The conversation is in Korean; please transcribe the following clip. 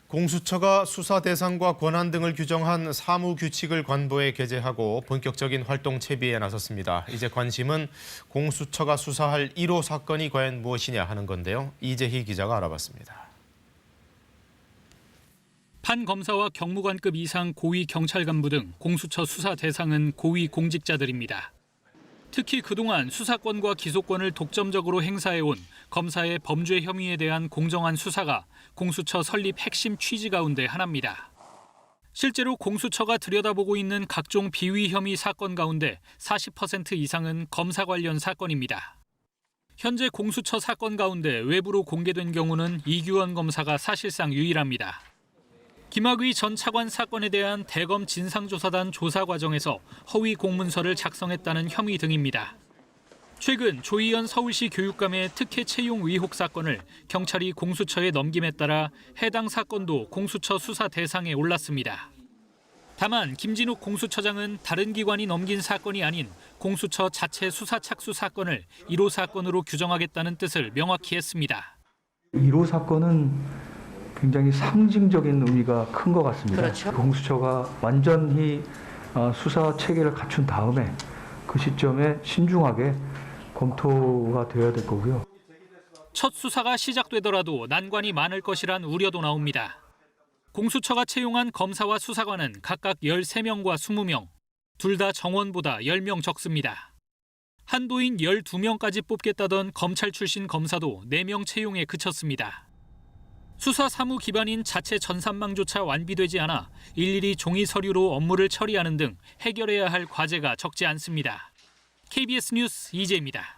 공수처가 수사 대상과 권한 등을 규정한 사무규칙을 관보에 게재하고 본격적인 활동 채비에 나섰습니다. 이제 관심은 공수처가 수사할 1호 사건이 과연 무엇이냐 하는 건데요. 이재희 기자가 알아봤습니다. 판검사와 경무관급 이상 고위 경찰 간부 등 공수처 수사 대상은 고위 공직자들입니다. 특히 그동안 수사권과 기소권을 독점적으로 행사해온 검사의 범죄 혐의에 대한 공정한 수사가 공수처 설립 핵심 취지 가운데 하나입니다. 실제로 공수처가 들여다보고 있는 각종 비위 혐의 사건 가운데 40% 이상은 검사 관련 사건입니다. 현재 공수처 사건 가운데 외부로 공개된 경우는 이규원 검사가 사실상 유일합니다. 김학의 전 차관 사건에 대한 대검 진상조사단 조사 과정에서 허위 공문서를 작성했다는 혐의 등입니다. 최근 조희연 서울시 교육감의 특혜 채용 의혹 사건을 경찰이 공수처에 넘김에 따라 해당 사건도 공수처 수사 대상에 올랐습니다. 다만 김진욱 공수처장은 다른 기관이 넘긴 사건이 아닌 공수처 자체 수사 착수 사건을 1호 사건으로 규정하겠다는 뜻을 명확히 했습니다. 1호 사건은 굉장히 상징적인 의미가 큰 것 같습니다. 그렇죠. 공수처가 완전히 수사 체계를 갖춘 다음에 그 시점에 신중하게 검토가 되어야 될 거고요. 첫 수사가 시작되더라도 난관이 많을 것이란 우려도 나옵니다. 공수처가 채용한 검사와 수사관은 각각 13명과 20명, 둘 다 정원보다 10명 적습니다. 한도인 12명까지 뽑겠다던 검찰 출신 검사도 4명 채용에 그쳤습니다. 수사 사무 기반인 자체 전산망조차 완비되지 않아 일일이 종이 서류로 업무를 처리하는 등 해결해야 할 과제가 적지 않습니다. KBS 뉴스 이재입니다.